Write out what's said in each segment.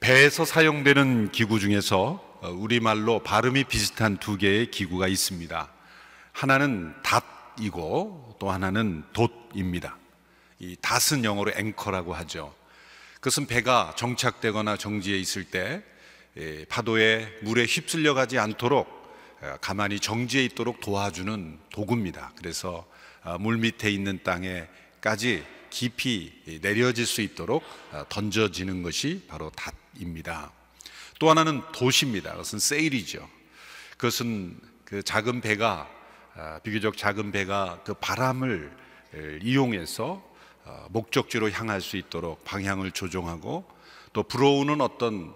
배에서 사용되는 기구 중에서 우리말로 발음이 비슷한 두 개의 기구가 있습니다. 하나는 닷이고 또 하나는 돛입니다. 이 닷은 영어로 앵커라고 하죠. 그것은 배가 정착되거나 정지해 있을 때 파도에 물에 휩쓸려 가지 않도록 가만히 정지해 있도록 도와주는 도구입니다. 그래서 물 밑에 있는 땅에까지 깊이 내려질 수 있도록 던져지는 것이 바로 닷입니다. 또 하나는 돛입니다. 그것은 세일이죠. 그것은 그 작은 배가 비교적 작은 배가 그 바람을 이용해서 목적지로 향할 수 있도록 방향을 조정하고 또 불어오는 어떤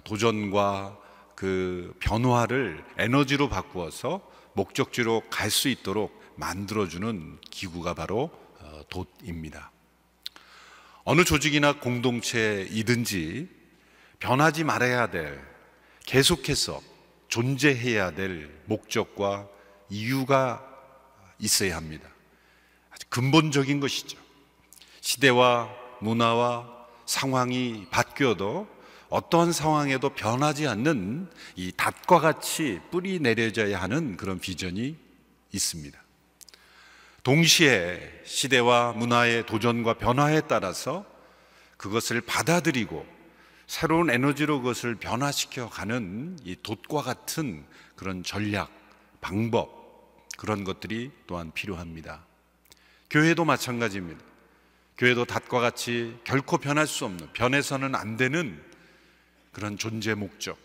도전과 그 변화를 에너지로 바꾸어서 목적지로 갈 수 있도록 만들어주는 기구가 바로 돛입니다. 어느 조직이나 공동체이든지 변하지 말아야 될, 계속해서 존재해야 될 목적과 이유가 있어야 합니다. 아주 근본적인 것이죠. 시대와 문화와 상황이 바뀌어도 어떠한 상황에도 변하지 않는 이 닷과 같이 뿌리 내려져야 하는 그런 비전이 있습니다. 동시에 시대와 문화의 도전과 변화에 따라서 그것을 받아들이고 새로운 에너지로 그것을 변화시켜 가는 이 돛과 같은 그런 전략, 방법, 그런 것들이 또한 필요합니다. 교회도 마찬가지입니다. 교회도 닷과 같이 결코 변할 수 없는, 변해서는 안 되는 그런 존재 목적,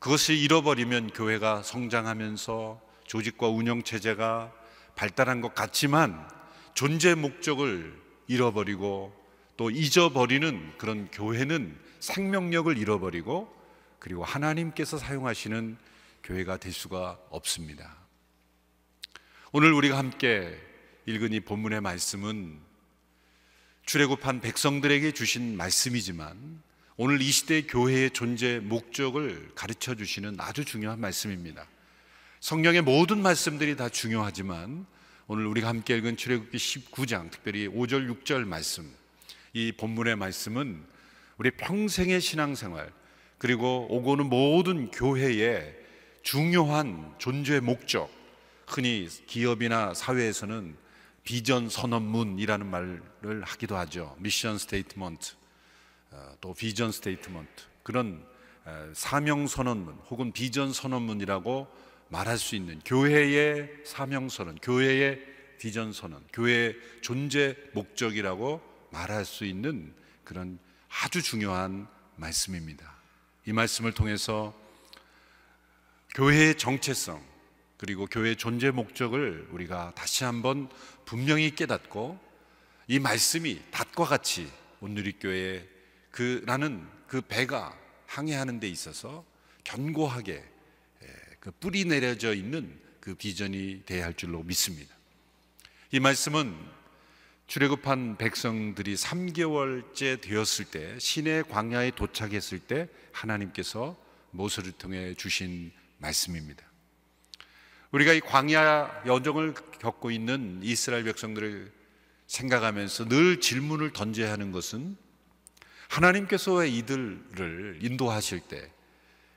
그것을 잃어버리면 교회가 성장하면서 조직과 운영체제가 발달한 것 같지만 존재 목적을 잃어버리고 또 잊어버리는 그런 교회는 생명력을 잃어버리고 그리고 하나님께서 사용하시는 교회가 될 수가 없습니다. 오늘 우리가 함께 읽은 이 본문의 말씀은 출애굽한 백성들에게 주신 말씀이지만 오늘 이 시대의 교회의 존재 목적을 가르쳐 주시는 아주 중요한 말씀입니다. 성경의 모든 말씀들이 다 중요하지만 오늘 우리가 함께 읽은 출애굽기 19장, 특별히 5절, 6절 말씀, 이 본문의 말씀은 우리 평생의 신앙생활 그리고 오고는 모든 교회의 중요한 존재 목적, 흔히 기업이나 사회에서는 비전 선언문이라는 말을 하기도 하죠. 미션 스테이트먼트, 또 비전 스테이트먼트, 그런 사명 선언문 혹은 비전 선언문이라고 말할 수 있는 교회의 사명 선언, 교회의 비전 선언, 교회의 존재 목적이라고 말할 수 있는 그런 아주 중요한 말씀입니다. 이 말씀을 통해서 교회의 정체성 그리고 교회의 존재 목적을 우리가 다시 한번 분명히 깨닫고 이 말씀이 닷과 같이 온누리교회의 라는 그 배가 항해하는 데 있어서 견고하게 그 뿌리 내려져 있는 그 비전이 되어야 할 줄로 믿습니다. 이 말씀은 출애굽한 백성들이 3개월째 되었을 때 시내 광야에 도착했을 때 하나님께서 모세를 통해 주신 말씀입니다. 우리가 이 광야 여정을 겪고 있는 이스라엘 백성들을 생각하면서 늘 질문을 던져야 하는 것은 하나님께서 왜 이들을 인도하실 때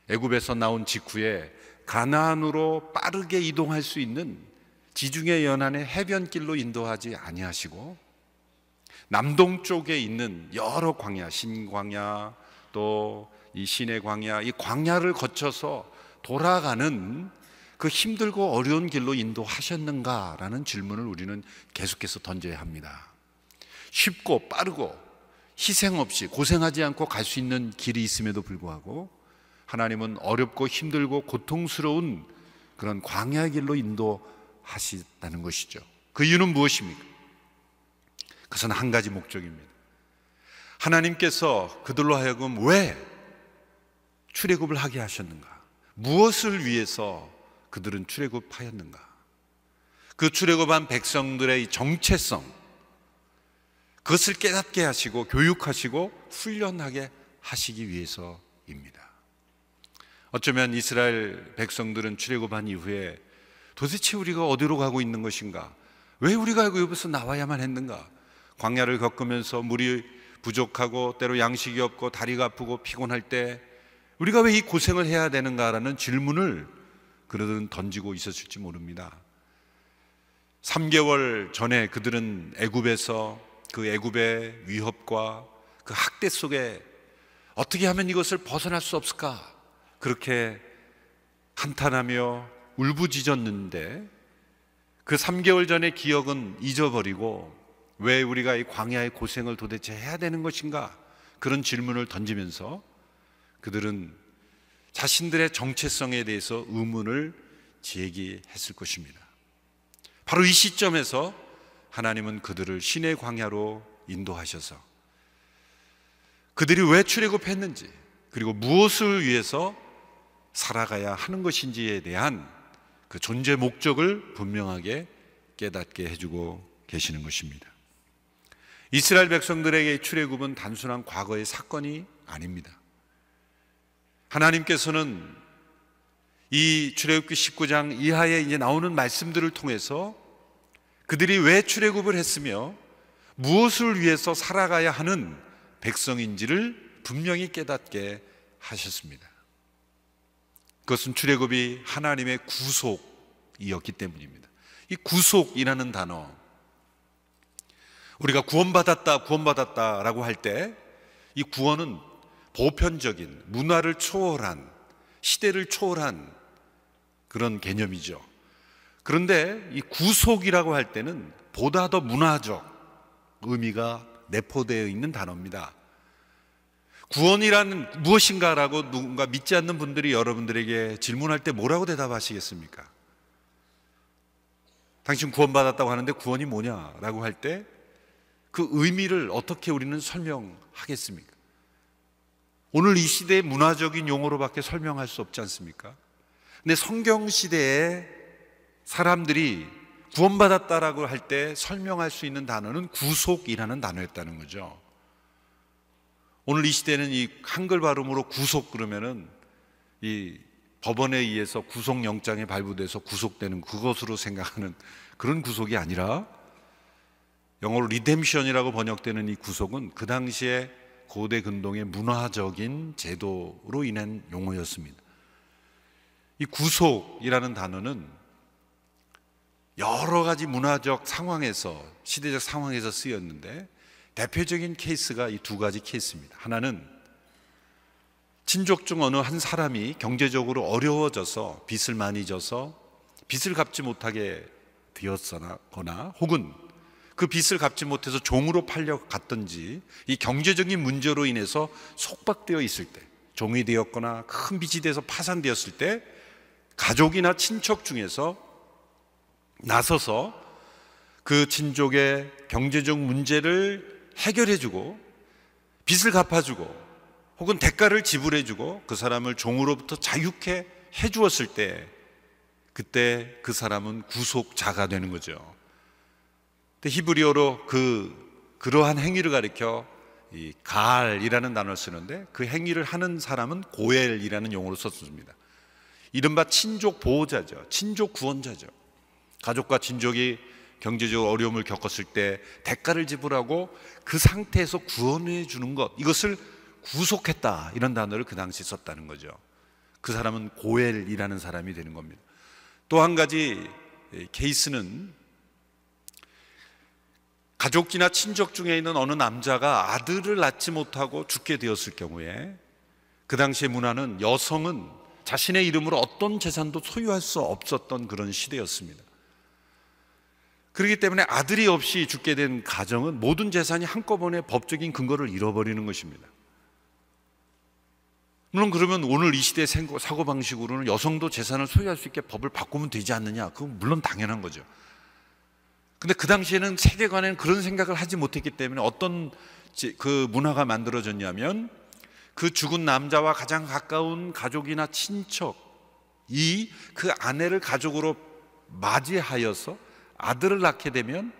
애굽에서 나온 직후에 가나안으로 빠르게 이동할 수 있는 지중해 연안의 해변길로 인도하지 아니하시고 남동쪽에 있는 여러 광야, 신광야 또 이 시내 광야, 이 광야를 거쳐서 돌아가는 그 힘들고 어려운 길로 인도하셨는가라는 질문을 우리는 계속해서 던져야 합니다. 쉽고 빠르고 희생 없이 고생하지 않고 갈 수 있는 길이 있음에도 불구하고 하나님은 어렵고 힘들고 고통스러운 그런 광야의 길로 인도하시다는 것이죠. 그 이유는 무엇입니까? 그것은 한 가지 목적입니다. 하나님께서 그들로 하여금 왜 출애굽을 하게 하셨는가? 무엇을 위해서 그들은 출애굽하였는가? 그 출애굽한 백성들의 정체성, 그것을 깨닫게 하시고 교육하시고 훈련하게 하시기 위해서입니다. 어쩌면 이스라엘 백성들은 출애굽한 이후에 도대체 우리가 어디로 가고 있는 것인가? 왜 우리가 여기서 나와야만 했는가? 광야를 겪으면서 물이 부족하고 때로 양식이 없고 다리가 아프고 피곤할 때 우리가 왜 이 고생을 해야 되는가라는 질문을 그들은 던지고 있었을지 모릅니다. 3개월 전에 그들은 애굽에서 그 애굽의 위협과 그 학대 속에 어떻게 하면 이것을 벗어날 수 없을까 그렇게 한탄하며 울부짖었는데 그 3개월 전의 기억은 잊어버리고 왜 우리가 이 광야의 고생을 도대체 해야 되는 것인가 그런 질문을 던지면서 그들은 자신들의 정체성에 대해서 의문을 제기했을 것입니다. 바로 이 시점에서 하나님은 그들을 신의 광야로 인도하셔서 그들이 왜 출애굽했는지 그리고 무엇을 위해서 살아가야 하는 것인지에 대한 그 존재 목적을 분명하게 깨닫게 해주고 계시는 것입니다. 이스라엘 백성들에게 출애굽은 단순한 과거의 사건이 아닙니다. 하나님께서는 이 출애굽기 19장 이하에 이제 나오는 말씀들을 통해서 그들이 왜 출애굽을 했으며 무엇을 위해서 살아가야 하는 백성인지를 분명히 깨닫게 하셨습니다. 그것은 출애굽이 하나님의 구속이었기 때문입니다. 이 구속이라는 단어, 우리가 구원받았다라고 할 때 이 구원은 보편적인 문화를 초월한 시대를 초월한 그런 개념이죠. 그런데 이 구속이라고 할 때는 보다 더 문화적 의미가 내포되어 있는 단어입니다. 구원이란 무엇인가라고 누군가 믿지 않는 분들이 여러분들에게 질문할 때 뭐라고 대답하시겠습니까? 당신 구원받았다고 하는데 구원이 뭐냐라고 할 때 그 의미를 어떻게 우리는 설명하겠습니까? 오늘 이 시대의 문화적인 용어로밖에 설명할 수 없지 않습니까? 근데 성경 시대에 사람들이 구원받았다라고 할 때 설명할 수 있는 단어는 구속이라는 단어였다는 거죠. 오늘 이 시대는 이 한글 발음으로 구속 그러면은 이 법원에 의해서 구속영장이 발부돼서 구속되는 그것으로 생각하는 그런 구속이 아니라 영어로 리뎀션이라고 번역되는 이 구속은 그 당시에 고대 근동의 문화적인 제도로 인한 용어였습니다. 이 구속이라는 단어는 여러 가지 문화적 상황에서 시대적 상황에서 쓰였는데 대표적인 케이스가 이 두 가지 케이스입니다. 하나는 친족 중 어느 한 사람이 경제적으로 어려워져서 빚을 많이 져서 빚을 갚지 못하게 되었거나 혹은 그 빚을 갚지 못해서 종으로 팔려갔든지 이 경제적인 문제로 인해서 속박되어 있을 때, 종이 되었거나 큰 빚이 돼서 파산되었을 때 가족이나 친척 중에서 나서서 그 친족의 경제적 문제를 해결해주고 빚을 갚아주고 혹은 대가를 지불해주고 그 사람을 종으로부터 자유케 해주었을 때 그때 그 사람은 구속자가 되는 거죠. 히브리어로 그러한 행위를 가리켜 이 가알이라는 단어를 쓰는데 그 행위를 하는 사람은 고엘이라는 용어로 썼습니다. 이른바 친족 보호자죠. 친족 구원자죠. 가족과 친족이 경제적으로 어려움을 겪었을 때 대가를 지불하고 그 상태에서 구원해 주는 것, 이것을 구속했다, 이런 단어를 그 당시 썼다는 거죠. 그 사람은 고엘이라는 사람이 되는 겁니다. 또 한 가지 케이스는 가족이나 친족 중에 있는 어느 남자가 아들을 낳지 못하고 죽게 되었을 경우에 그 당시의 문화는 여성은 자신의 이름으로 어떤 재산도 소유할 수 없었던 그런 시대였습니다. 그렇기 때문에 아들이 없이 죽게 된 가정은 모든 재산이 한꺼번에 법적인 근거를 잃어버리는 것입니다. 물론 그러면 오늘 이 시대의 사고방식으로는 여성도 재산을 소유할 수 있게 법을 바꾸면 되지 않느냐, 그건 물론 당연한 거죠. 근데 그 당시에는 세계관에는 그런 생각을 하지 못했기 때문에 어떤 그 문화가 만들어졌냐면 그 죽은 남자와 가장 가까운 가족이나 친척이 그 아내를 가족으로 맞이하여서 아들을 낳게 되면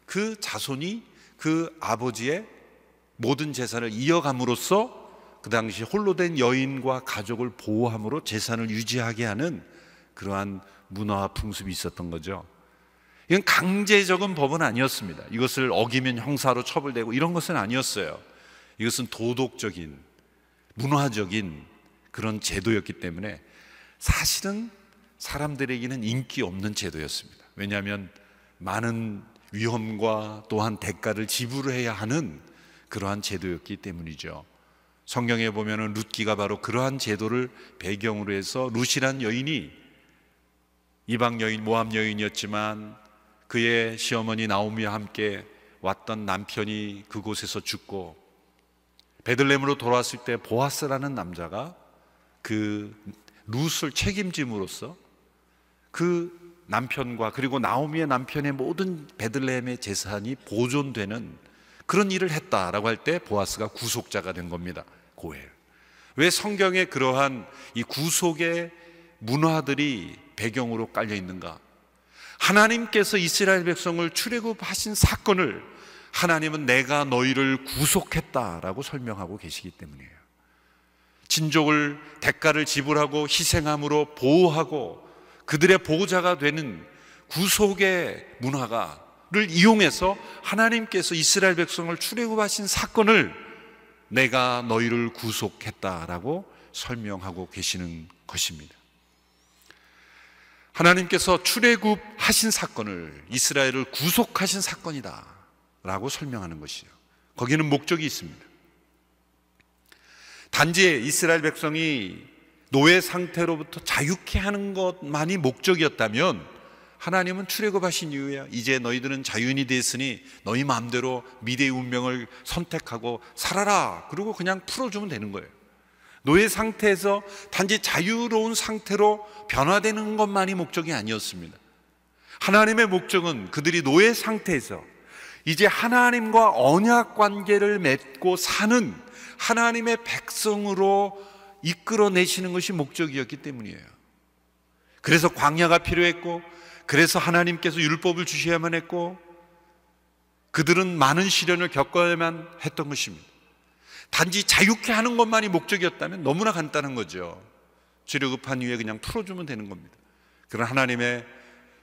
그 자손이 그 아버지의 모든 재산을 이어감으로써 그 당시 홀로 된 여인과 가족을 보호함으로 재산을 유지하게 하는 그러한 문화와 풍습이 있었던 거죠. 이건 강제적인 법은 아니었습니다. 이것을 어기면 형사로 처벌되고 이런 것은 아니었어요. 이것은 도덕적인, 문화적인 그런 제도였기 때문에 사실은 사람들에게는 인기 없는 제도였습니다. 왜냐하면 많은 위험과 또한 대가를 지불해야 하는 그러한 제도였기 때문이죠. 성경에 보면은 룻기가 바로 그러한 제도를 배경으로 해서 룻이란 여인이 이방 여인, 모압 여인이었지만 그의 시어머니 나오미와 함께 왔던 남편이 그곳에서 죽고 베들레헴으로 돌아왔을 때 보아스라는 남자가 그 룻을 책임짐으로써 그 남편과 그리고 나오미의 남편의 모든 베들레헴의 재산이 보존되는 그런 일을 했다라고 할 때 보아스가 구속자가 된 겁니다. 고엘. 왜 성경에 그러한 이 구속의 문화들이 배경으로 깔려 있는가? 하나님께서 이스라엘 백성을 출애굽하신 사건을 하나님은 내가 너희를 구속했다라고 설명하고 계시기 때문이에요. 친족을 대가를 지불하고 희생함으로 보호하고 그들의 보호자가 되는 구속의 문화를 이용해서 하나님께서 이스라엘 백성을 출애굽하신 사건을 내가 너희를 구속했다라고 설명하고 계시는 것입니다. 하나님께서 출애굽하신 사건을 이스라엘을 구속하신 사건이다 라고 설명하는 것이요, 거기는 목적이 있습니다. 단지 이스라엘 백성이 노예 상태로부터 자유케 하는 것만이 목적이었다면 하나님은 출애굽하신 이후에 이제 너희들은 자유인이 됐으니 너희 마음대로 미래의 운명을 선택하고 살아라, 그리고 그냥 풀어주면 되는 거예요. 노예 상태에서 단지 자유로운 상태로 변화되는 것만이 목적이 아니었습니다. 하나님의 목적은 그들이 노예 상태에서 이제 하나님과 언약 관계를 맺고 사는 하나님의 백성으로 이끌어내시는 것이 목적이었기 때문이에요. 그래서 광야가 필요했고, 그래서 하나님께서 율법을 주셔야만 했고, 그들은 많은 시련을 겪어야만 했던 것입니다. 단지 자유케 하는 것만이 목적이었다면 너무나 간단한 거죠. 출애굽한 이후에 그냥 풀어주면 되는 겁니다. 그러나 하나님의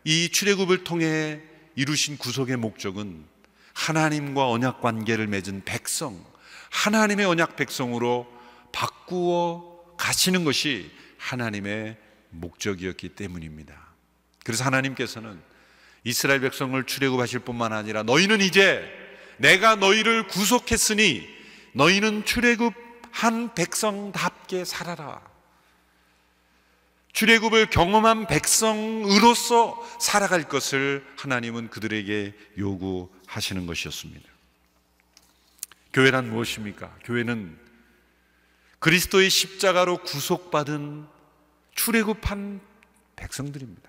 이 출애굽을 통해 이루신 구속의 목적은 하나님과 언약 관계를 맺은 백성, 하나님의 언약 백성으로 바꾸어 가시는 것이 하나님의 목적이었기 때문입니다. 그래서 하나님께서는 이스라엘 백성을 출애굽하실 뿐만 아니라 너희는 이제 내가 너희를 구속했으니 너희는 출애굽한 백성답게 살아라, 출애굽을 경험한 백성으로서 살아갈 것을 하나님은 그들에게 요구하시는 것이었습니다. 교회란 무엇입니까? 교회는 그리스도의 십자가로 구속받은 출애굽한 백성들입니다.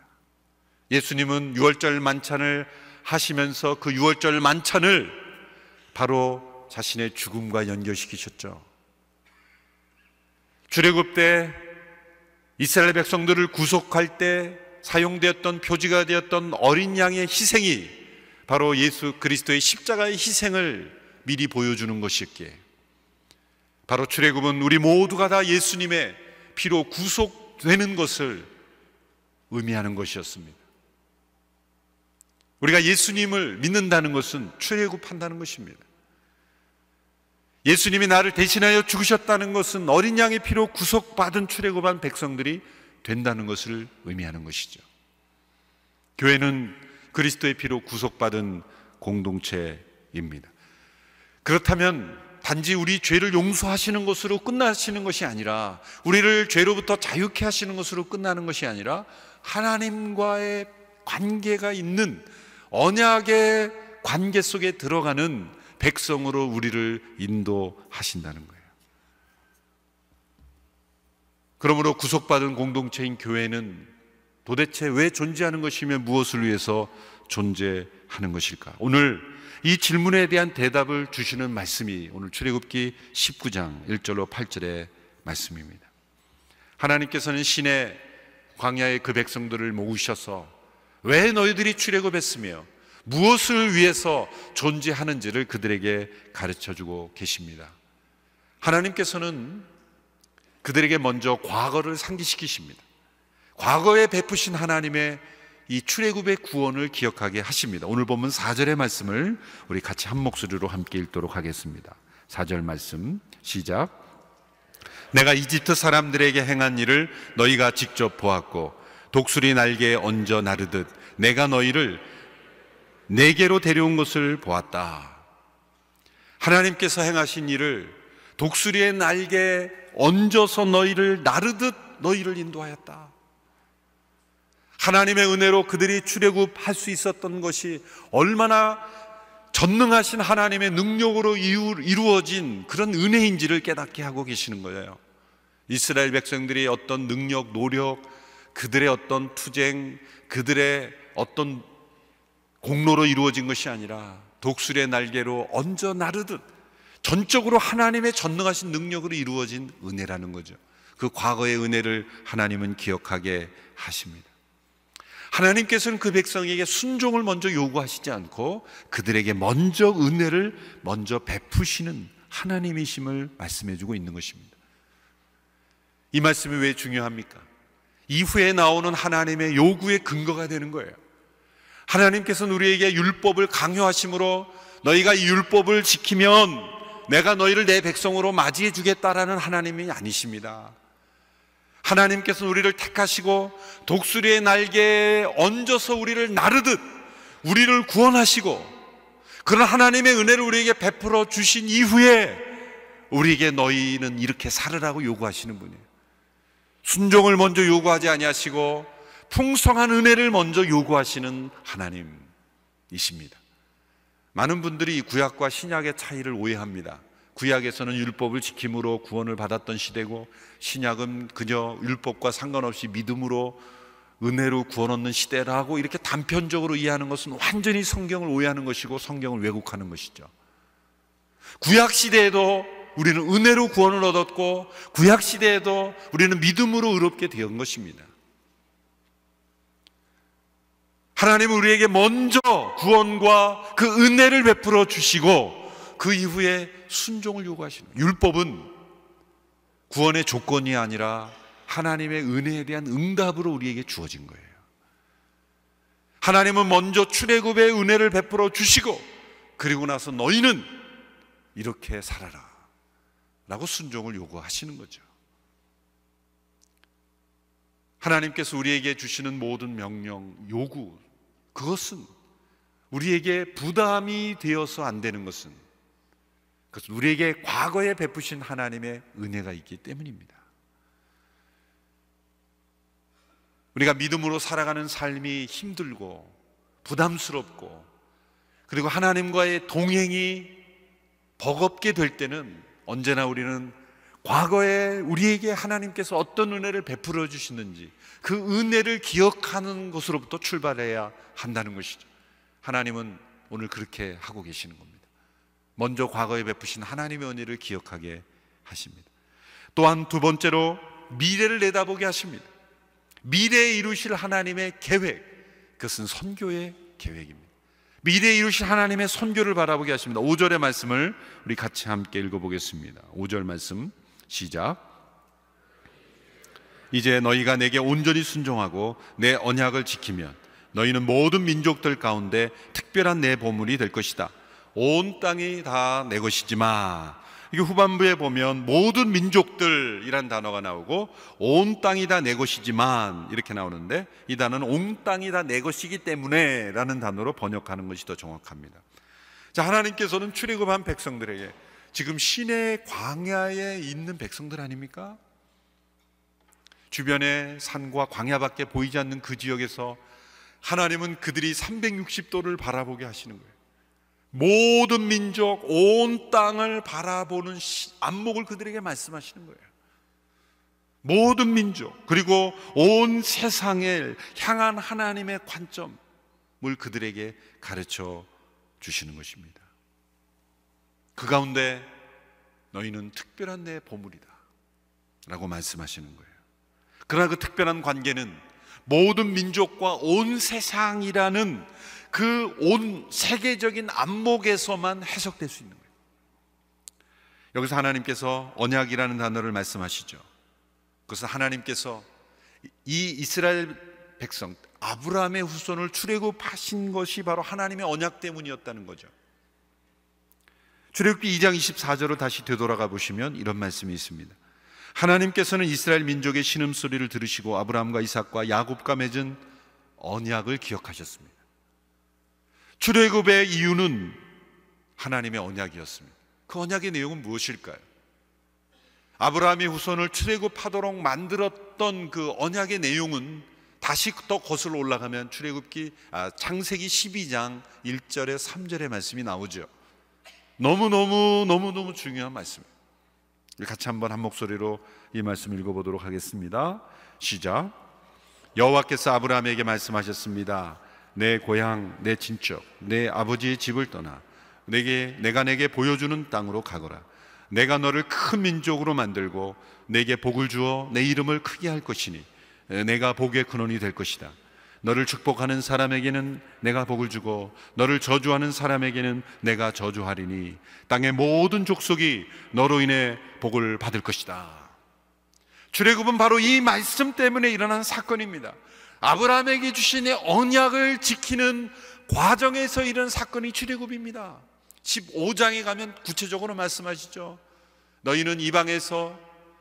예수님은 유월절 만찬을 하시면서 그 유월절 만찬을 바로 자신의 죽음과 연결시키셨죠. 출애굽 때 이스라엘 백성들을 구속할 때 사용되었던 표지가 되었던 어린 양의 희생이 바로 예수 그리스도의 십자가의 희생을 미리 보여주는 것이었기에, 바로 출애굽은 우리 모두가 다 예수님의 피로 구속되는 것을 의미하는 것이었습니다. 우리가 예수님을 믿는다는 것은 출애굽한다는 것입니다. 예수님이 나를 대신하여 죽으셨다는 것은 어린 양의 피로 구속받은 출애굽한 백성들이 된다는 것을 의미하는 것이죠. 교회는 그리스도의 피로 구속받은 공동체입니다. 그렇다면 단지 우리 죄를 용서하시는 것으로 끝나시는 것이 아니라, 우리를 죄로부터 자유케 하시는 것으로 끝나는 것이 아니라 하나님과의 관계가 있는 언약의 관계 속에 들어가는 백성으로 우리를 인도하신다는 거예요. 그러므로 구속받은 공동체인 교회는 도대체 왜 존재하는 것이며 무엇을 위해서 존재하는 것일까? 오늘 이 질문에 대한 대답을 주시는 말씀이 오늘 출애굽기 19장 1절로 8절의 말씀입니다. 하나님께서는 시내 광야의 그 백성들을 모으셔서 왜 너희들이 출애굽했으며 무엇을 위해서 존재하는지를 그들에게 가르쳐주고 계십니다. 하나님께서는 그들에게 먼저 과거를 상기시키십니다. 과거에 베푸신 하나님의 이 출애굽의 구원을 기억하게 하십니다. 오늘 본문 4절의 말씀을 우리 같이 한 목소리로 함께 읽도록 하겠습니다. 4절 말씀 시작. 내가 이집트 사람들에게 행한 일을 너희가 직접 보았고 독수리 날개에 얹어 나르듯 내가 너희를 내게로 데려온 것을 보았다. 하나님께서 행하신 일을 독수리의 날개에 얹어서 너희를 나르듯 너희를 인도하였다. 하나님의 은혜로 그들이 출애굽할 수 있었던 것이 얼마나 전능하신 하나님의 능력으로 이루어진 그런 은혜인지를 깨닫게 하고 계시는 거예요. 이스라엘 백성들이 어떤 능력, 노력, 그들의 어떤 투쟁, 그들의 어떤 공로로 이루어진 것이 아니라 독수리의 날개로 얹어 나르듯 전적으로 하나님의 전능하신 능력으로 이루어진 은혜라는 거죠. 그 과거의 은혜를 하나님은 기억하게 하십니다. 하나님께서는 그 백성에게 순종을 먼저 요구하시지 않고 그들에게 먼저 은혜를 먼저 베푸시는 하나님이심을 말씀해 주고 있는 것입니다. 이 말씀이 왜 중요합니까? 이후에 나오는 하나님의 요구의 근거가 되는 거예요. 하나님께서는 우리에게 율법을 강요하심으로 너희가 이 율법을 지키면 내가 너희를 내 백성으로 맞이해 주겠다라는 하나님이 아니십니다. 하나님께서는 우리를 택하시고 독수리의 날개에 얹어서 우리를 나르듯 우리를 구원하시고 그런 하나님의 은혜를 우리에게 베풀어 주신 이후에 우리에게 너희는 이렇게 살으라고 요구하시는 분이에요. 순종을 먼저 요구하지 아니하시고 풍성한 은혜를 먼저 요구하시는 하나님이십니다. 많은 분들이 구약과 신약의 차이를 오해합니다. 구약에서는 율법을 지킴으로 구원을 받았던 시대고 신약은 그저 율법과 상관없이 믿음으로 은혜로 구원 얻는 시대라고 이렇게 단편적으로 이해하는 것은 완전히 성경을 오해하는 것이고 성경을 왜곡하는 것이죠. 구약 시대에도 우리는 은혜로 구원을 얻었고 구약 시대에도 우리는 믿음으로 의롭게 된 것입니다. 하나님은 우리에게 먼저 구원과 그 은혜를 베풀어 주시고 그 이후에 순종을 요구하시는 거예요. 율법은 구원의 조건이 아니라 하나님의 은혜에 대한 응답으로 우리에게 주어진 거예요. 하나님은 먼저 출애굽의 은혜를 베풀어 주시고 그리고 나서 너희는 이렇게 살아라 라고 순종을 요구하시는 거죠. 하나님께서 우리에게 주시는 모든 명령, 요구, 그것은 우리에게 부담이 되어서 안 되는 것은 그것은 우리에게 과거에 베푸신 하나님의 은혜가 있기 때문입니다. 우리가 믿음으로 살아가는 삶이 힘들고 부담스럽고 그리고 하나님과의 동행이 버겁게 될 때는 언제나 우리는 과거에 우리에게 하나님께서 어떤 은혜를 베풀어 주시는지 그 은혜를 기억하는 것으로부터 출발해야 한다는 것이죠. 하나님은 오늘 그렇게 하고 계시는 겁니다. 먼저 과거에 베푸신 하나님의 은혜를 기억하게 하십니다. 또한 두 번째로 미래를 내다보게 하십니다. 미래에 이루실 하나님의 계획, 그것은 선교의 계획입니다. 미래에 이루실 하나님의 선교를 바라보게 하십니다. 5절의 말씀을 우리 같이 함께 읽어보겠습니다. 5절 말씀 시작. 이제 너희가 내게 온전히 순종하고 내 언약을 지키면 너희는 모든 민족들 가운데 특별한 내 보물이 될 것이다. 온 땅이 다 내 것이지만, 이게 후반부에 보면 모든 민족들이란 단어가 나오고 온 땅이 다 내 것이지만 이렇게 나오는데 이 단어는 온 땅이 다 내 것이기 때문에 라는 단어로 번역하는 것이 더 정확합니다. 자, 하나님께서는 출애굽한 백성들에게 지금 시내 광야에 있는 백성들 아닙니까? 주변에 산과 광야밖에 보이지 않는 그 지역에서 하나님은 그들이 360도를 바라보게 하시는 거예요. 모든 민족, 온 땅을 바라보는 안목을 그들에게 말씀하시는 거예요. 모든 민족, 그리고 온 세상을 향한 하나님의 관점을 그들에게 가르쳐 주시는 것입니다. 그 가운데 너희는 특별한 내 보물이다 라고 말씀하시는 거예요. 그러나 그 특별한 관계는 모든 민족과 온 세상이라는 그 온 세계적인 안목에서만 해석될 수 있는 거예요. 여기서 하나님께서 언약이라는 단어를 말씀하시죠. 그것은 하나님께서 이 이스라엘 백성 아브라함의 후손을 출애굽하신 것이 바로 하나님의 언약 때문이었다는 거죠. 출애굽기 2장 24절로 다시 되돌아가 보시면 이런 말씀이 있습니다. 하나님께서는 이스라엘 민족의 신음소리를 들으시고 아브라함과 이삭과 야곱과 맺은 언약을 기억하셨습니다. 출애굽의 이유는 하나님의 언약이었습니다. 그 언약의 내용은 무엇일까요? 아브라함의 후손을 출애굽하도록 만들었던 그 언약의 내용은 다시 또 거슬러 올라가면 창세기 12장 1절에 3절의 말씀이 나오죠. 너무너무 중요한 말씀입니다. 같이 한번 한 목소리로 이 말씀 읽어보도록 하겠습니다. 시작. 여호와께서 아브라함에게 말씀하셨습니다. 내 고향, 내 친척, 내 아버지의 집을 떠나 내가 내게 보여주는 땅으로 가거라. 내가 너를 큰 민족으로 만들고 내게 복을 주어 내 이름을 크게 할 것이니 내가 복의 근원이 될 것이다. 너를 축복하는 사람에게는 내가 복을 주고 너를 저주하는 사람에게는 내가 저주하리니 땅의 모든 족속이 너로 인해 복을 받을 것이다. 출애굽은 바로 이 말씀 때문에 일어난 사건입니다. 아브라함에게 주신 언약을 지키는 과정에서 일어난 사건이 출애굽입니다. 15장에 가면 구체적으로 말씀하시죠. 너희는 이방에서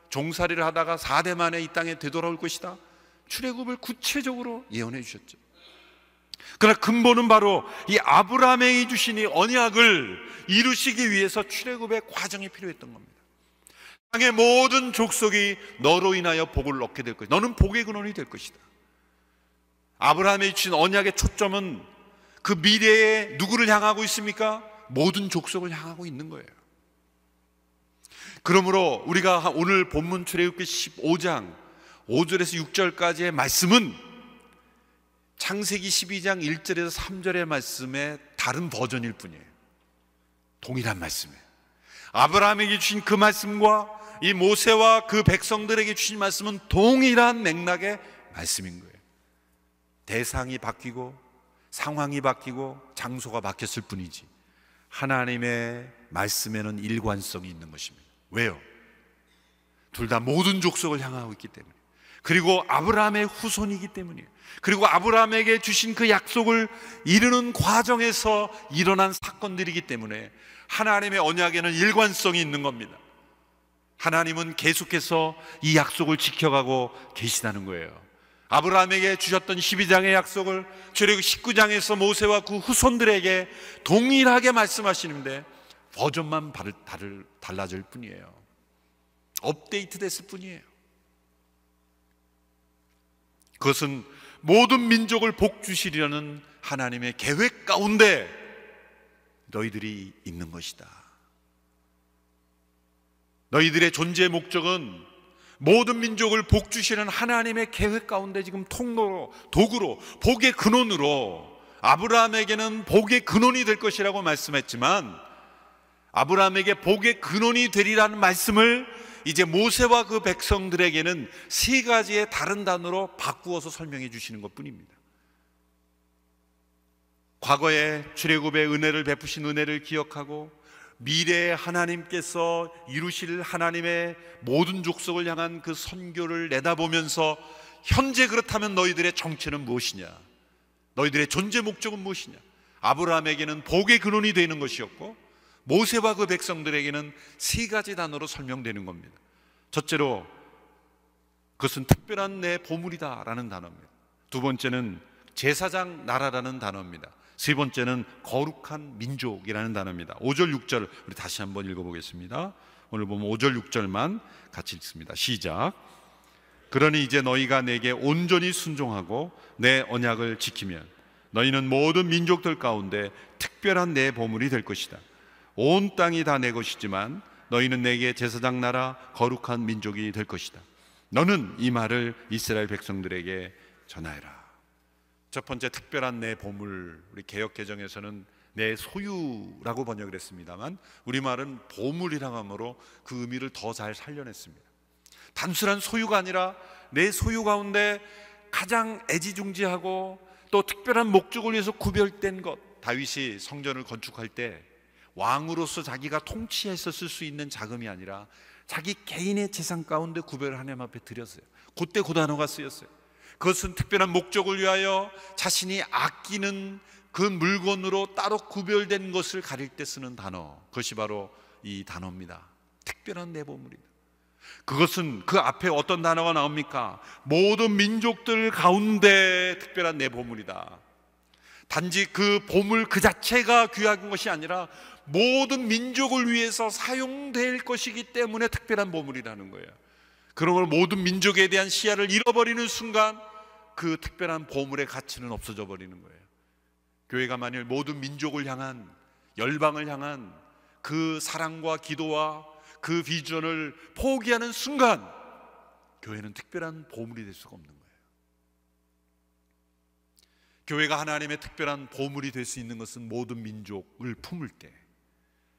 종살이를 하다가 4대 만에 이 땅에 되돌아올 것이다. 출애굽을 구체적으로 예언해 주셨죠. 그러나 근본은 바로 이 아브라함에게 주신 이 언약을 이루시기 위해서 출애굽의 과정이 필요했던 겁니다. 땅의 모든 족속이 너로 인하여 복을 얻게 될 것이다. 너는 복의 근원이 될 것이다. 아브라함에게 주신 언약의 초점은 그 미래에 누구를 향하고 있습니까? 모든 족속을 향하고 있는 거예요. 그러므로 우리가 오늘 본문 출애굽기 15장 5절에서 6절까지의 말씀은 창세기 12장 1절에서 3절의 말씀의 다른 버전일 뿐이에요. 동일한 말씀이에요. 아브라함에게 주신 그 말씀과 이 모세와 그 백성들에게 주신 말씀은 동일한 맥락의 말씀인 거예요. 대상이 바뀌고 상황이 바뀌고 장소가 바뀌었을 뿐이지 하나님의 말씀에는 일관성이 있는 것입니다. 왜요? 둘 다 모든 족속을 향하고 있기 때문에, 그리고 아브라함의 후손이기 때문이에요. 그리고 아브라함에게 주신 그 약속을 이루는 과정에서 일어난 사건들이기 때문에 하나님의 언약에는 일관성이 있는 겁니다. 하나님은 계속해서 이 약속을 지켜가고 계시다는 거예요. 아브라함에게 주셨던 12장의 약속을 출애굽 19장에서 모세와 그 후손들에게 동일하게 말씀하시는데 버전만 달라질 뿐이에요. 업데이트 됐을 뿐이에요. 그것은 모든 민족을 복 주시려는 하나님의 계획 가운데 너희들이 있는 것이다. 너희들의 존재의 목적은 모든 민족을 복 주시는 하나님의 계획 가운데 지금 통로로, 도구로, 복의 근원으로 아브라함에게는 복의 근원이 될 것이라고 말씀했지만 아브라함에게 복의 근원이 되리라는 말씀을 이제 모세와 그 백성들에게는 세 가지의 다른 단어로 바꾸어서 설명해 주시는 것 뿐입니다. 과거에 출애굽의 은혜를 베푸신 은혜를 기억하고 미래에 하나님께서 이루실 하나님의 모든 족속을 향한 그 선교를 내다보면서 현재 그렇다면 너희들의 정체는 무엇이냐, 너희들의 존재 목적은 무엇이냐. 아브라함에게는 복의 근원이 되는 것이었고 모세와 그 백성들에게는 세 가지 단어로 설명되는 겁니다. 첫째로 그것은 특별한 내 보물이다라는 단어입니다. 두 번째는 제사장 나라라는 단어입니다. 세 번째는 거룩한 민족이라는 단어입니다. 5절 6절 우리 다시 한번 읽어보겠습니다. 오늘 보면 5절 6절만 같이 읽습니다. 시작. 그러니 이제 너희가 내게 온전히 순종하고 내 언약을 지키면 너희는 모든 민족들 가운데 특별한 내 보물이 될 것이다. 온 땅이 다 내 것이지만 너희는 내게 제사장 나라 거룩한 민족이 될 것이다. 너는 이 말을 이스라엘 백성들에게 전하여라. 첫 번째, 특별한 내 보물. 우리 개역개정에서는 내 소유라고 번역을 했습니다만 우리말은 보물이라고 하므로 그 의미를 더 잘 살려냈습니다. 단순한 소유가 아니라 내 소유 가운데 가장 애지중지하고 또 특별한 목적을 위해서 구별된 것. 다윗이 성전을 건축할 때 왕으로서 자기가 통치해서 쓸 수 있는 자금이 아니라 자기 개인의 재산 가운데 구별을 하나님 앞에 드렸어요. 그때 그 단어가 쓰였어요. 그것은 특별한 목적을 위하여 자신이 아끼는 그 물건으로 따로 구별된 것을 가릴 때 쓰는 단어, 그것이 바로 이 단어입니다. 특별한 내 보물이다. 그것은 그 앞에 어떤 단어가 나옵니까? 모든 민족들 가운데 특별한 내 보물이다. 단지 그 보물 그 자체가 귀한 것이 아니라 모든 민족을 위해서 사용될 것이기 때문에 특별한 보물이라는 거예요. 그러므로 모든 민족에 대한 시야를 잃어버리는 순간 그 특별한 보물의 가치는 없어져 버리는 거예요. 교회가 만일 모든 민족을 향한, 열방을 향한 그 사랑과 기도와 그 비전을 포기하는 순간 교회는 특별한 보물이 될 수가 없는 거예요. 교회가 하나님의 특별한 보물이 될 수 있는 것은 모든 민족을 품을 때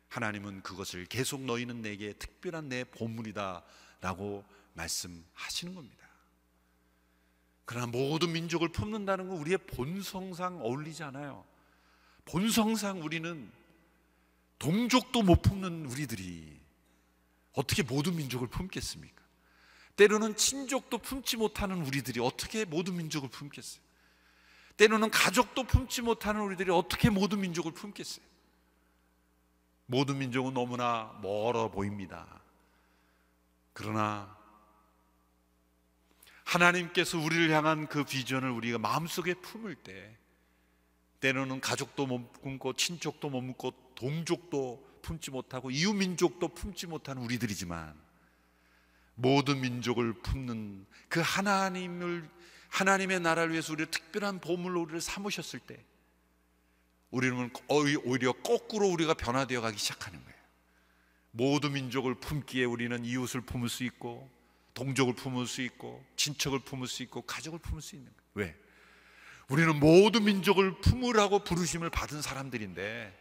하나님은 그것을 계속 너희는 내게 특별한 내 보물이다 라고 말씀하시는 겁니다. 그러나 모든 민족을 품는다는 건 우리의 본성상 어울리지 않아요. 본성상 우리는 동족도 못 품는 우리들이 어떻게 모든 민족을 품겠습니까? 때로는 친족도 품지 못하는 우리들이 어떻게 모든 민족을 품겠어요? 때로는 가족도 품지 못하는 우리들이 어떻게 모든 민족을 품겠어요? 모든 민족은 너무나 멀어 보입니다. 그러나 하나님께서 우리를 향한 그 비전을 우리가 마음속에 품을 때 때로는 가족도 못 품고 친족도 못 품고 동족도 품지 못하고 이웃민족도 품지 못하는 우리들이지만 모든 민족을 품는 그 하나님의 나라를 위해서 우리를 특별한 보물로 우리를 삼으셨을 때 우리는 오히려 거꾸로 우리가 변화되어 가기 시작하는 거예요. 모든 민족을 품기에 우리는 이웃을 품을 수 있고 동족을 품을 수 있고 친척을 품을 수 있고 가족을 품을 수 있는 거예요. 왜? 우리는 모든 민족을 품으라고 부르심을 받은 사람들인데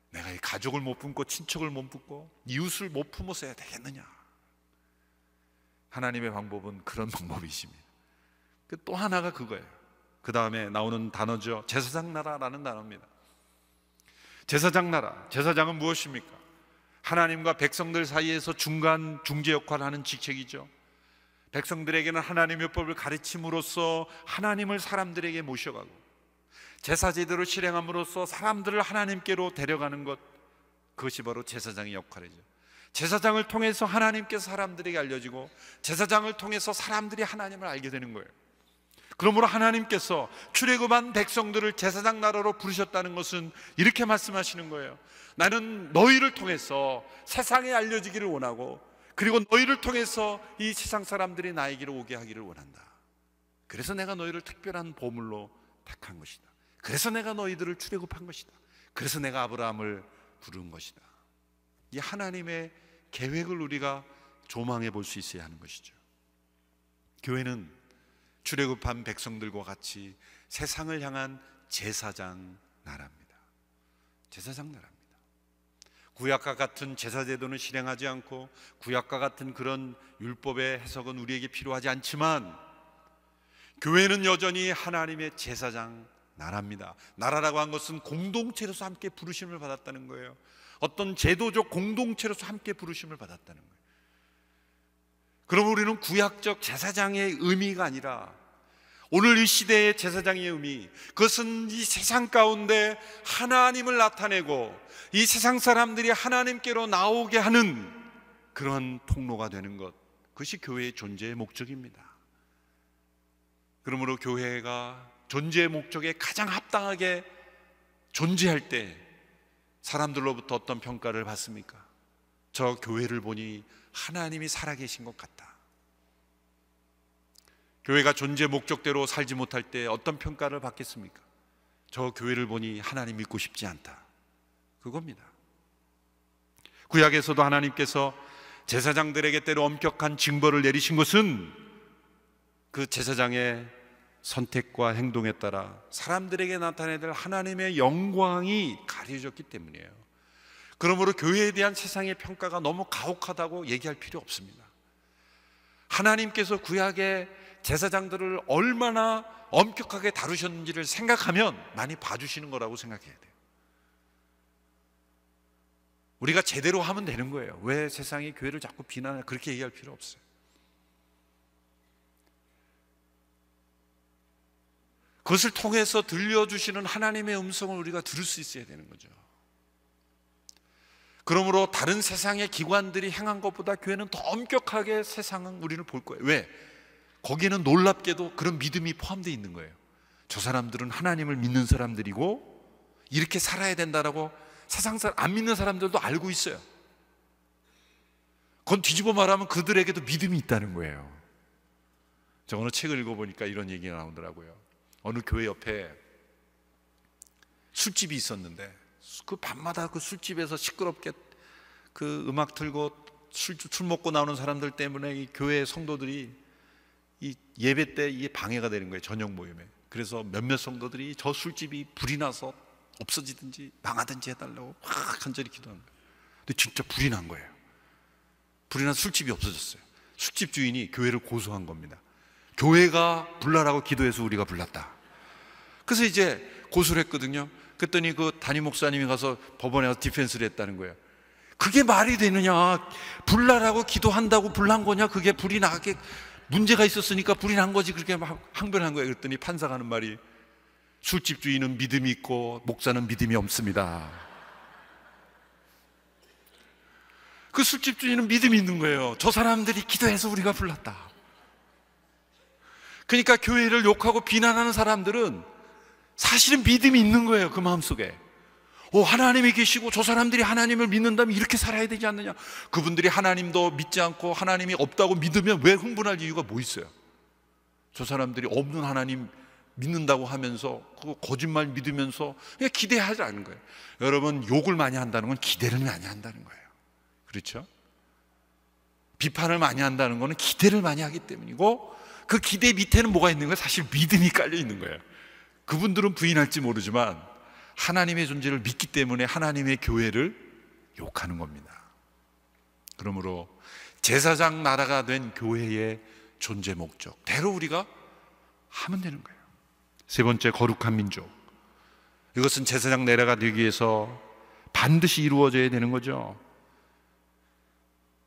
내가 이 가족을 못 품고 친척을 못 품고 이웃을 못 품어서야 되겠느냐? 하나님의 방법은 그런 방법이십니다. 또 하나가 그거예요. 그 다음에 나오는 단어죠. 제사장 나라라는 단어입니다. 제사장 나라, 제사장은 무엇입니까? 하나님과 백성들 사이에서 중재 역할을 하는 직책이죠. 백성들에게는 하나님의 법을 가르침으로써 하나님을 사람들에게 모셔가고 제사 제도를 실행함으로써 사람들을 하나님께로 데려가는 것, 그것이 바로 제사장의 역할이죠. 제사장을 통해서 하나님께서 사람들에게 알려지고 제사장을 통해서 사람들이 하나님을 알게 되는 거예요. 그러므로 하나님께서 출애굽한 백성들을 제사장 나라로 부르셨다는 것은 이렇게 말씀하시는 거예요. 나는 너희를 통해서 세상에 알려지기를 원하고 그리고 너희를 통해서 이 세상 사람들이 나에게로 오게 하기를 원한다. 그래서 내가 너희를 특별한 보물로 택한 것이다. 그래서 내가 너희들을 출애굽한 것이다. 그래서 내가 아브라함을 부른 것이다. 이 하나님의 계획을 우리가 조망해 볼 수 있어야 하는 것이죠. 교회는 출애굽한 백성들과 같이 세상을 향한 제사장 나라입니다. 제사장 나라입니다. 구약과 같은 제사제도는 실행하지 않고 구약과 같은 그런 율법의 해석은 우리에게 필요하지 않지만 교회는 여전히 하나님의 제사장 나라입니다. 나라라고 한 것은 공동체로서 함께 부르심을 받았다는 거예요. 어떤 제도적 공동체로서 함께 부르심을 받았다는 거예요. 그럼 우리는 구약적 제사장의 의미가 아니라 오늘 이 시대의 제사장의 의미, 그것은 이 세상 가운데 하나님을 나타내고 이 세상 사람들이 하나님께로 나오게 하는 그런 통로가 되는 것, 그것이 교회의 존재의 목적입니다. 그러므로 교회가 존재의 목적에 가장 합당하게 존재할 때 사람들로부터 어떤 평가를 받습니까? 저 교회를 보니 하나님이 살아계신 것 같다. 교회가 존재 목적대로 살지 못할 때 어떤 평가를 받겠습니까? 저 교회를 보니 하나님 믿고 싶지 않다. 그겁니다. 구약에서도 하나님께서 제사장들에게 때로 엄격한 징벌을 내리신 것은 그 제사장의 선택과 행동에 따라 사람들에게 나타내야 될 하나님의 영광이 가려졌기 때문이에요. 그러므로 교회에 대한 세상의 평가가 너무 가혹하다고 얘기할 필요 없습니다. 하나님께서 구약의 제사장들을 얼마나 엄격하게 다루셨는지를 생각하면 많이 봐주시는 거라고 생각해야 돼요. 우리가 제대로 하면 되는 거예요. 왜 세상이 교회를 자꾸 비난하냐, 그렇게 얘기할 필요 없어요. 그것을 통해서 들려주시는 하나님의 음성을 우리가 들을 수 있어야 되는 거죠. 그러므로 다른 세상의 기관들이 행한 것보다 교회는 더 엄격하게 세상은 우리를 볼 거예요. 왜? 거기에는 놀랍게도 그런 믿음이 포함되어 있는 거예요. 저 사람들은 하나님을 믿는 사람들이고 이렇게 살아야 된다라고 세상 사람 안 믿는 사람들도 알고 있어요. 그건 뒤집어 말하면 그들에게도 믿음이 있다는 거예요. 저 어느 책을 읽어보니까 이런 얘기가 나오더라고요. 어느 교회 옆에 술집이 있었는데 그 밤마다 그 술집에서 시끄럽게 그 음악 틀고 술 먹고 나오는 사람들 때문에 이 교회 성도들이 이 예배 때 이게 방해가 되는 거예요. 저녁 모임에. 그래서 몇몇 성도들이 저 술집이 불이 나서 없어지든지 망하든지 해달라고 확 간절히 기도한 거예요. 근데 진짜 불이 난 거예요. 불이 난 술집이 없어졌어요. 술집 주인이 교회를 고소한 겁니다. 교회가 불나라고 기도해서 우리가 불났다. 그래서 이제 고소를 했거든요. 그랬더니 그 담임 목사님이 가서 법원에 가서 디펜스를 했다는 거예요. 그게 말이 되느냐? 불나라고 기도한다고 불난 거냐? 그게 불이 나게 문제가 있었으니까 불이 난 거지. 그렇게 막 항변한 거예요. 그랬더니 판사가 하는 말이 술집 주인은 믿음이 있고 목사는 믿음이 없습니다. 그 술집 주인은 믿음이 있는 거예요. 저 사람들이 기도해서 우리가 불났다. 그러니까 교회를 욕하고 비난하는 사람들은 사실은 믿음이 있는 거예요. 그 마음속에. 하나님이 계시고 저 사람들이 하나님을 믿는다면 이렇게 살아야 되지 않느냐. 그분들이 하나님도 믿지 않고 하나님이 없다고 믿으면 왜 흥분할 이유가 뭐 있어요? 저 사람들이 없는 하나님 믿는다고 하면서 그거 거짓말 믿으면서 그냥 기대하지 않은 거예요. 여러분, 욕을 많이 한다는 건 기대를 많이 한다는 거예요. 그렇죠? 비판을 많이 한다는 거는 기대를 많이 하기 때문이고, 그 기대 밑에는 뭐가 있는 거예요? 사실 믿음이 깔려 있는 거예요. 그분들은 부인할지 모르지만 하나님의 존재를 믿기 때문에 하나님의 교회를 욕하는 겁니다. 그러므로 제사장 나라가 된 교회의 존재 목적 대로 우리가 하면 되는 거예요. 세 번째, 거룩한 민족. 이것은 제사장 나라가 되기 위해서 반드시 이루어져야 되는 거죠.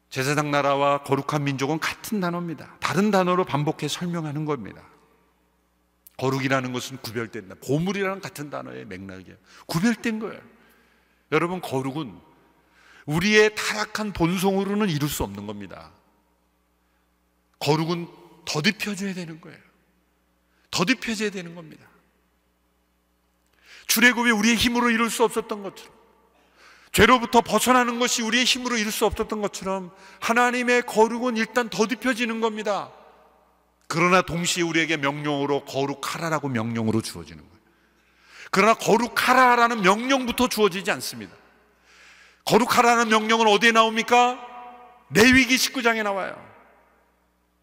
제사장 나라와 거룩한 민족은 같은 단어입니다. 다른 단어로 반복해 설명하는 겁니다. 거룩이라는 것은 구별된다. 보물이라는 같은 단어의 맥락이에요. 구별된 거예요. 여러분, 거룩은 우리의 타락한 본성으로는 이룰 수 없는 겁니다. 거룩은 더딥혀져야 되는 거예요. 더딥혀져야 되는 겁니다. 출애굽이 우리의 힘으로 이룰 수 없었던 것처럼, 죄로부터 벗어나는 것이 우리의 힘으로 이룰 수 없었던 것처럼 하나님의 거룩은 일단 더딥혀지는 겁니다. 그러나 동시에 우리에게 명령으로 거룩하라라고 명령으로 주어지는 거예요. 그러나 거룩하라라는 명령부터 주어지지 않습니다. 거룩하라는 명령은 어디에 나옵니까? 레위기 19장에 나와요.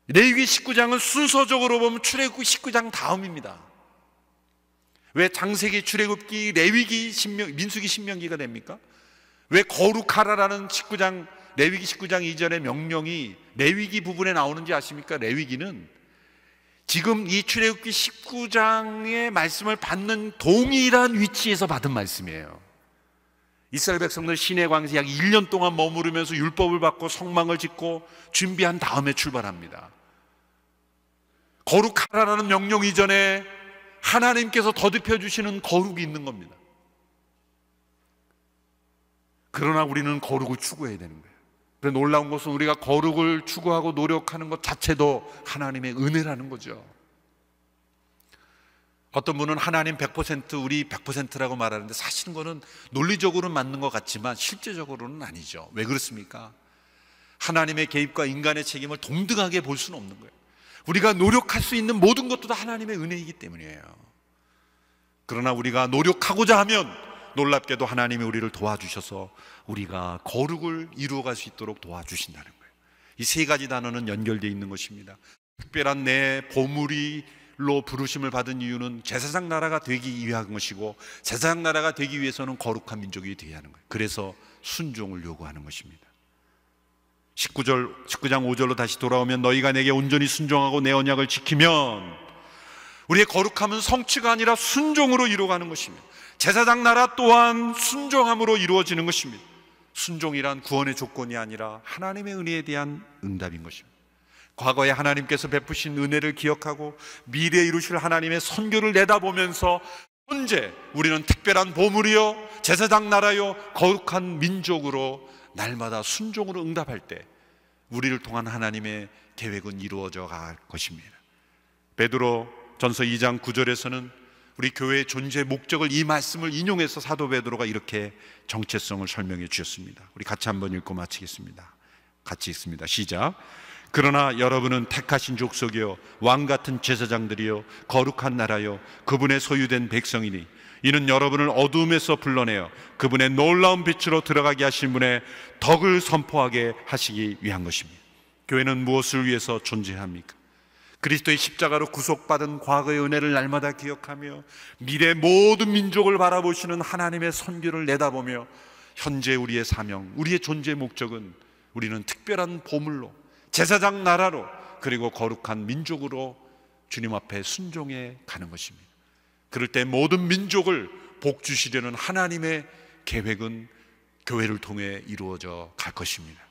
레위기 19장은 순서적으로 보면 출애굽기 19장 다음입니다. 왜 창세기, 출애굽기, 레위기, 민수기, 신명기가 됩니까? 왜 거룩하라라는 19장, 레위기 19장 이전의 명령이 레위기 부분에 나오는지 아십니까? 레위기는 지금 이 출애굽기 19장의 말씀을 받는 동일한 위치에서 받은 말씀이에요. 이스라엘 백성들 시내 광야에 약 1년 동안 머무르면서 율법을 받고 성막을 짓고 준비한 다음에 출발합니다. 거룩하라는 명령 이전에 하나님께서 더듬혀 주시는 거룩이 있는 겁니다. 그러나 우리는 거룩을 추구해야 되는 거예요. 그런데 놀라운 것은 우리가 거룩을 추구하고 노력하는 것 자체도 하나님의 은혜라는 거죠. 어떤 분은 하나님 100% 우리 100%라고 말하는데 사실은 그거는 논리적으로는 맞는 것 같지만 실제적으로는 아니죠. 왜 그렇습니까? 하나님의 개입과 인간의 책임을 동등하게 볼 수는 없는 거예요. 우리가 노력할 수 있는 모든 것도 다 하나님의 은혜이기 때문이에요. 그러나 우리가 노력하고자 하면 놀랍게도 하나님이 우리를 도와주셔서 우리가 거룩을 이루어갈 수 있도록 도와주신다는 거예요. 이 세 가지 단어는 연결되어 있는 것입니다. 특별한 내 보물이로 부르심을 받은 이유는 제사장 나라가 되기 위한 것이고, 제사장 나라가 되기 위해서는 거룩한 민족이 되어야 하는 거예요. 그래서 순종을 요구하는 것입니다. 19장 5절로 다시 돌아오면, 너희가 내게 온전히 순종하고 내 언약을 지키면, 우리의 거룩함은 성취가 아니라 순종으로 이루어가는 것입니다. 제사장 나라 또한 순종함으로 이루어지는 것입니다. 순종이란 구원의 조건이 아니라 하나님의 은혜에 대한 응답인 것입니다. 과거에 하나님께서 베푸신 은혜를 기억하고 미래에 이루실 하나님의 선교를 내다보면서 현재 우리는 특별한 보물이요 제사장 나라요 거룩한 민족으로 날마다 순종으로 응답할 때 우리를 통한 하나님의 계획은 이루어져 갈 것입니다. 베드로 전서 2장 9절에서는 우리 교회의 존재 목적을 이 말씀을 인용해서 사도 베드로가 이렇게 정체성을 설명해 주셨습니다. 우리 같이 한번 읽고 마치겠습니다. 같이 읽습니다. 시작. 그러나 여러분은 택하신 족속이요 왕같은 제사장들이요 거룩한 나라요 그분의 소유된 백성이니 이는 여러분을 어두움에서 불러내어 그분의 놀라운 빛으로 들어가게 하신 분의 덕을 선포하게 하시기 위한 것입니다. 교회는 무엇을 위해서 존재합니까? 그리스도의 십자가로 구속받은 과거의 은혜를 날마다 기억하며 미래 모든 민족을 바라보시는 하나님의 선교를 내다보며 현재 우리의 사명, 우리의 존재 목적은 우리는 특별한 보물로 제사장 나라로 그리고 거룩한 민족으로 주님 앞에 순종해 가는 것입니다. 그럴 때 모든 민족을 복 주시려는 하나님의 계획은 교회를 통해 이루어져 갈 것입니다.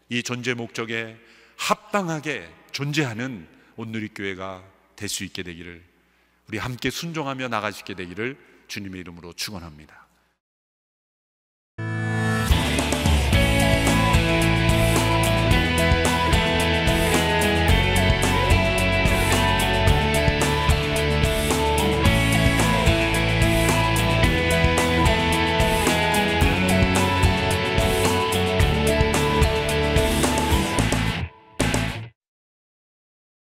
이 존재 목적에 합당하게 존재하는 온누리교회가 될 수 있게 되기를, 우리 함께 순종하며 나갈 수 있게 되기를 주님의 이름으로 축원합니다.